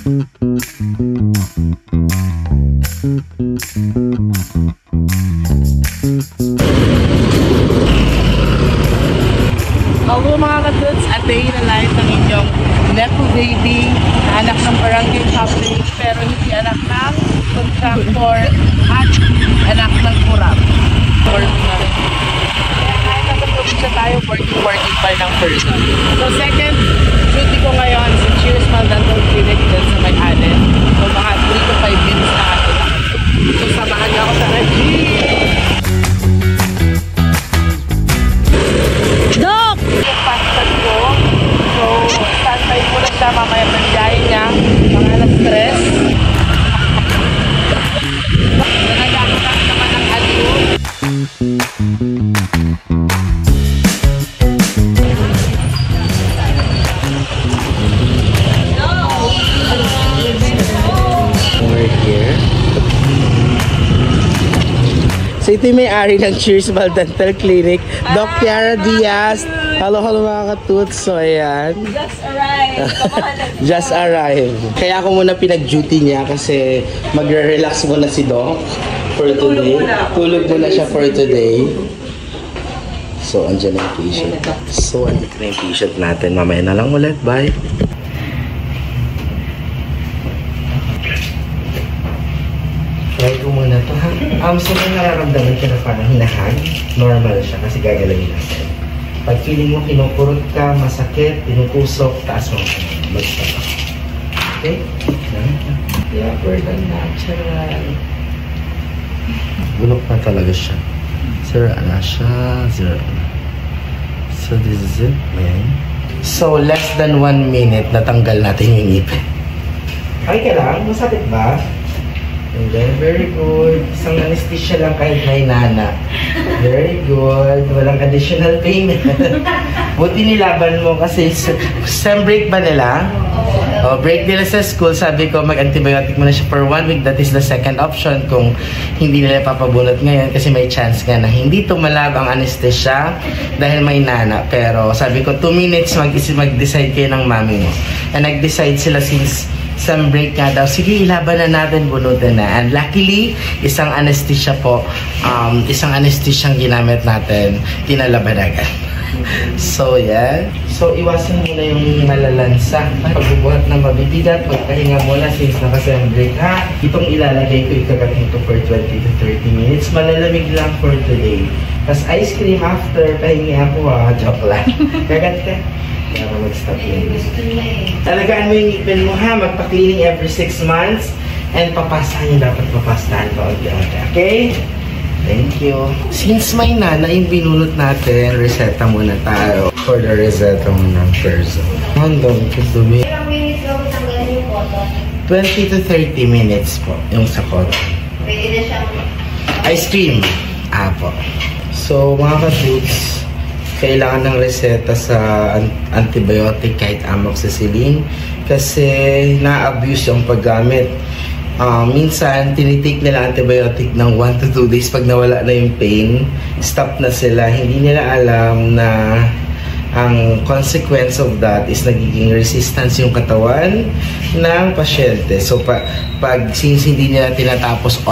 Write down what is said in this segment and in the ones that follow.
Hello mga katuts, a day in the life ng inyong Nepo baby, na anak ng barangay public pero hindi anak ng contractor at anak ng kurap. Working na rin. Kaya kahit nasa tayo, working pa ng person. So second duty ko ngayon sa Cheers Dental Clinic dyan sa may Allen. So mga 3 to 5 minutes na ako lang. So samahan niyo ako sa regime. Dok! Yung passport ko. So, standby ko na siya mamaya pagkain niya. Mga alas 3. Nagagawa naman ng aliw. We're here. So ito yung may-ari ng Cheers Dental Clinic, Doc Tiara Diaz. Hello mga katuts. So ayan. Just arrived. Just arrived. Kaya ako muna pinag-duty niya kasi magre-relax muna si Doc for today. Tulog muna siya for today. So andyan na yung patient. So andyan na yung patient natin. Mamaya na lang ulit. Bye. Try ko muna ito ha. So kung nararamdaman ka na parang hinahag, normal siya kasi gagalawin natin. Pag feeling mo kinukurot ka, masakit, tinutusok, taas mo ka. Basta ka. Okay? Yeah, upward and natural. Bulok na talaga siya. Zero na siya. Zero na. So this is it, man. So less than 1 minute, natanggal natin yung ngipin. Okay ka lang? Masakit ba? And then, very good. Isang anesthesia lang kahit may nana. Very good. Walang additional pain. Buti nilaban mo kasi sem break ba nila? O, break nila sa school. Sabi ko, mag-antibiotic muna siya for 1 week. That is the second option kung hindi nila papabunot ngayon kasi may chance nga na hindi tumalab ang anesthesia dahil may nana. Pero sabi ko, 2 minutes mag-decide kayo ng mami mo. And nag-decide sila since some break nga daw. Sige, ilaban na natin, bunutin na. And luckily, isang anesthesia po, isang anesthesia ang ginamit natin, tinalaban agad. So, yan. So, iwasan muna yung malalansa. Pagbubuhat ng mabibigat, pagpahinga muna since nakasam break ha. Itong ilalagay ko, ikagat nito for 20 to 30 minutes. Malalamig lang for today. Tapos ice cream after, pahingi ako ha. Joke lang. Kagat ka. Kaya mag-stop yun. Talagaan mo yung ngipin mo ha. Magpa-cleaning every 6 months. And papasahan yung dapat papastahan pa unti-unti. Okay? Thank you. Since may nana yung binunot natin, reseta muna tayo for the reseta muna ng person. Hanggang dumi. Ilang minutes lang tanggalin yung cotton? 20 to 30 minutes po yung sa cotton. Pwede na siyang Ice cream. Po. So mga ka-dudes, kailangan ng reseta sa antibiotic kahit amoxicillin kasi na-abuse yung paggamit. Minsan, tinitake nila antibiotic ng 1 to 2 days. Pag nawala na yung pain, stop na sila. Hindi nila alam na ang consequence of that is nagiging resistance yung katawan ng pasyente. So, since hindi nila tinatapos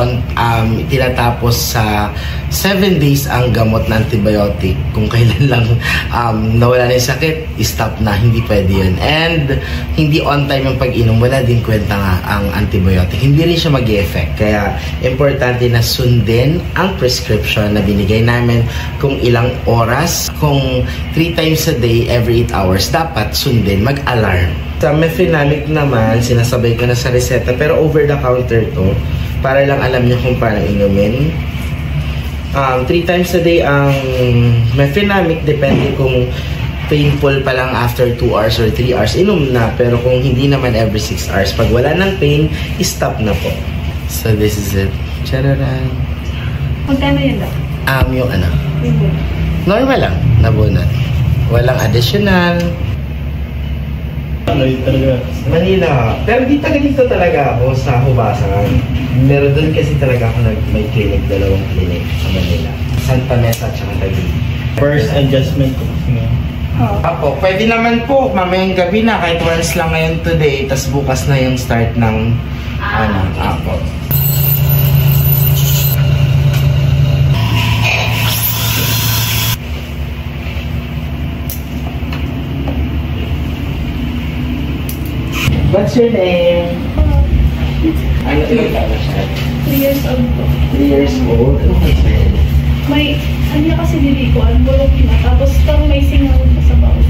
sa 7 days ang gamot na antibiotic, kung kailan lang nawala na yung sakit, stop na. Hindi pwede yun. And hindi on time yung pag-inom, wala din kwenta nga ang antibiotic. Hindi rin siya mag-e-effect. Kaya, importante na sundin ang prescription na binigay namin kung ilang oras. Kung 3 times a day, every 8 hours, dapat sundin, mag-alarm. Sa mefenamic naman, sinasabay ko na sa reseta, pero over the counter to, para lang alam niyo kung paano inumin. 3 times a day ang mefenamic, depende kung painful pa lang after 2 hours or 3 hours, inom na. Pero kung hindi naman every 6 hours, pag wala ng pain, stop na po. So this is it. Chararan. Magkano yun daw? Yung ano? Normal lang, nabunot. Walang additional. Manila. Pero dito talaga ako sa Hubasan. Pero doon kasi talaga ako may clinic, 2 clinic sa Manila. Santa Mesa at saka Taguig. First adjustment ko kasi nga. Oo. Apo, pwede naman po, mamayang gabi na, kahit once lang ngayon today, tas bukas na yung start ng, apo. What's your name? Ano ilang taon na siya? 3 years old po. 3 years old? Ano ka sa'yo? May, ano niya kasi nilikuan, bulok na. Tapos parang may singaw pa sa bawal.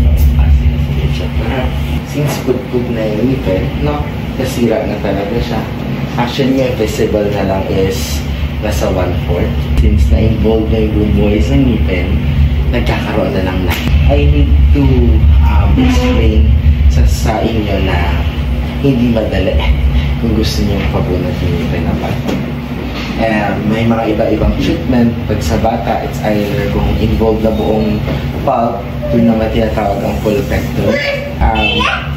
Since put na yung ngipin, no? Kasira na talaga siya. Actually, yung visible na lang is nasa 1/4. Since na-involve na yung bumuhay sa ngipin, nagkakaroon na lang na. I need to explain sa inyo na hindi madali kung gusto niyo pabunot yung ngipin na bata. May mga iba-ibang treatment. Pag sa bata, it's either kung involved na buong pulp, yun naman tinatawag ang pulpectomy.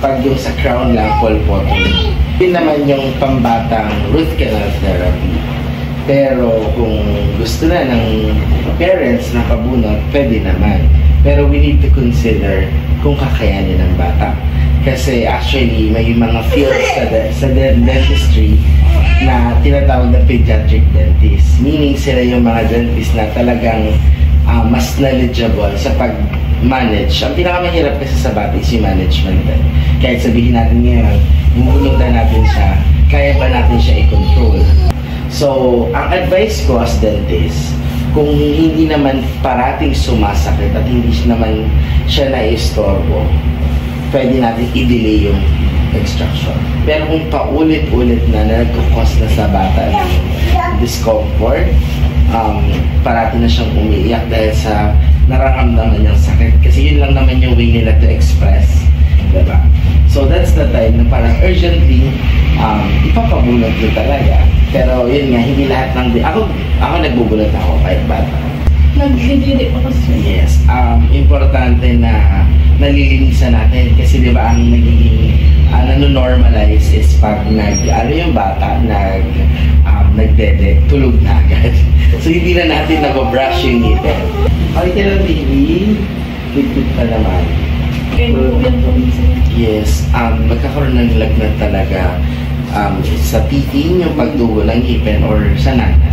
Pag yung sa crown lang, pulpotomy. Yun naman yung pambatang root canal therapy. Pero kung gusto na ng parents na pabunot, pwede naman. Pero we need to consider kung kakayanin ng bata. Kasi actually, may mga fields sa dentistry na tinatawag na pediatric dentist. Meaning sila yung mga dentist na talagang mas knowledgeable sa pag-manage. Ang pinakamahirap kasi sa bata is yung management. Kahit sabihin natin ngayon, bubulog na natin siya, kaya ba natin siya i-control? So, ang advice ko as dentist, kung hindi naman parating sumasakit at hindi naman siya na-istorbo, pwede natin i-delay yung extraction. Pero kung paulit-ulit na nagkukos na sa bata ng discomfort, parati na siyang umiiyak dahil sa nararamdaman niyang sakit. Kasi yun lang naman yung way nila to express. Diba? So that's the time na parang urgently ipapabunot nyo talaga. Pero yun nga, hindi lahat ng ako nagbubunot ako kahit bata. Nagdidiri pa kasi. Yes. Importante na nalilinisan natin kasi di ba ang nagiging nanonormalize is pag yung bata nagdede, tulog na agad. So hindi na natin nag-brush yung ngipin. Okay ka lang, baby. Good pa naman. Yes. Magkakaroon ng lagnat talaga sa titi, yung pagdugo ng ngipin or sa nana.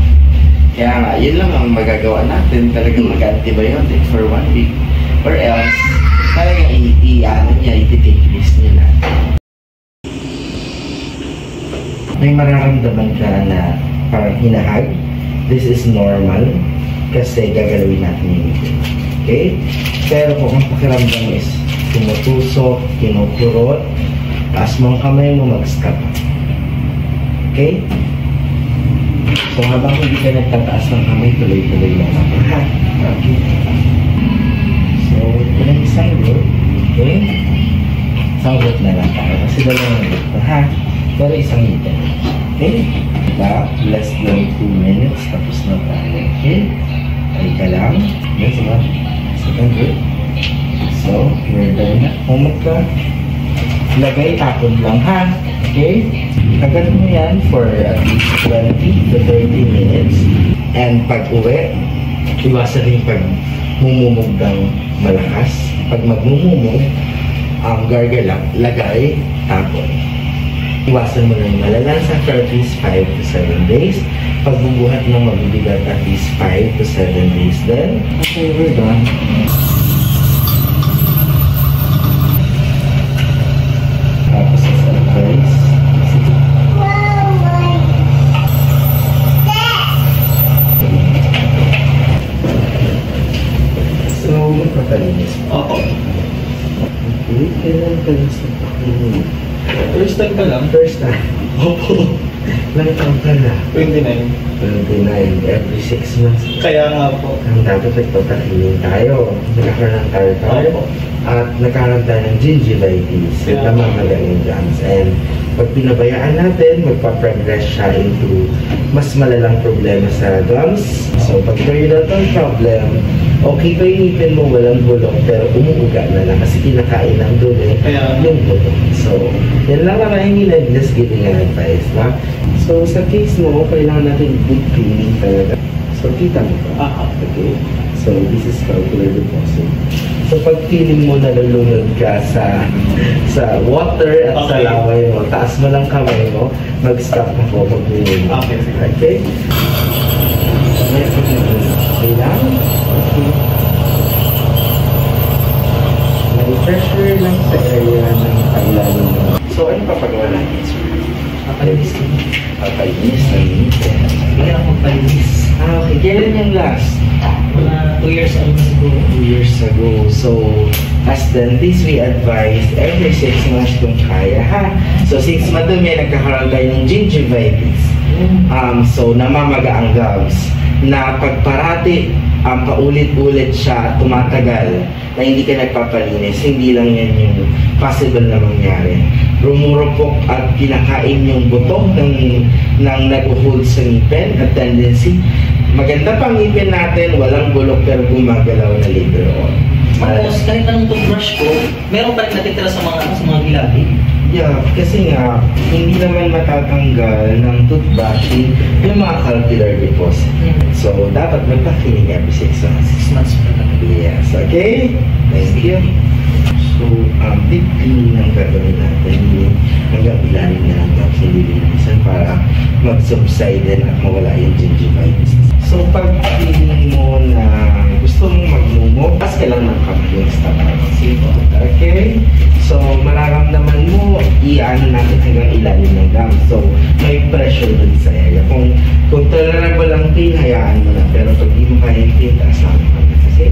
Kaya nga, yun lang ang magagawa natin. Talagang mag-antibiotic for 1 week. Or else, talagang i-take list nyo na. May mararamdaman ka na parang hinahag. This is normal kasi gagalawin natin yung ngipin. Okay? Pero kung ang pakiramdam is tumutusok, kinukurot, taas mo ang kamay mo, mag-stop. Okay? So habang hindi ka nagtataas ng kamay, tuloy-tuloy lang ako. Ha? Okay. So, walang isang root. Okay? Isang root na lang tayo. Kasi dalawang root na, ha? Pero isang ngipin. Okay? Diba? Less than 2 minutes. Tapos na tayo. Okay? Ay ka lang. Yes, diba? Second root. So, we're done na. Humot ka. Lagay, tapon lang, ha? Okay? Agad mo yan for at least 20 to 30 minutes. And pag uwi, iwasan rin pag mumumog ng malakas. Pag magmumumog, gargalak, lagay, tapon. Iwasan mo na yung malalansa for at least 5 to 7 days. Pag bubuhat ng mabibigat at least 5 to 7 days then, okay, we're done. Tapos sa advice, so, magpapalinis. Oo. Okay, kailan ka lang sa pakinig? First time ka lang? First time. Opo. Ilang taon ka na? 29. 29. Every 6 months. Kaya nga po. Ang dapat nagpapakainin tayo. Nagkakaroon ng tartar. Opo. At nagkakaroon tayo ng gingivitis. Yeah. Ito mga magaling gums. And pag pinabayaan natin, magpa-progress siya into mas malalang problema sa gums. So pag periodontal problem, okay pa yung ngipin mo, walang bulok, pero umuuga na lang kasi kinakain ng dulo yung bulok. So, yan lang naman hindi na just giving an advice, ba? So, sa case mo, kailangan natin good cleaning talaga. So, kita mo ba? Okay. So, this is calcular deposit. So pag feeling mo nalulunod ka sa water at sa Okay. laway mo, taas mo lang kamay mo, mag-stop ako, mag-uwi. Okay. Okay? Okay lang? Okay. May pressure lang sa area ng paglalim mo. So ano papagawa natin, sir? Papalinis ko. Papalinis ng ngipin. Hindi ako magpalinis. Okay. Kailan yung last? Mga 2 years ago siguro. 2 years ago. So, as dentist, we advise every 6 months kung kaya, ha? So, 6 madumi, nagkakaroon kayo ng gingivitis. So, namamaga ang gums. Na pagparati, paulit-ulit siya at tumatagal na hindi ka nagpapalinis, hindi lang yan yung possible na mangyari. Rumurupok at kinakain yung buto ng nag-hold sa ngipin at tendency. Maganda pang ngipin natin, walang bulok pero gumagalaw na later on. Tapos kahit anong toothbrush ko, meron pa rin natitira sa mga gilati. Yeah, kasi nga, hindi naman matatanggal ng toothbrushing yung mga calcular deposit. So, dapat magpa-cleaning every 6 months. 6 months pa lang. Yes, okay? Thank you. So, deep cleaning ang gagawin natin. Hanggang ilalim na lang tapos nililinisan para mag-subside din at mawala yung gingivitis. So, pag feeling mo na gusto mong magmumog, pas ka lang ng kamay stop. Okay? So, mararamdaman mo, i-ano natin hanggang ilalim ng gums. So, may pressure dun sa area. Kung tolerable ang pain, hayaan mo na. Pero pag di mo kaya yung pain, taas lang ang kamay. Kasi,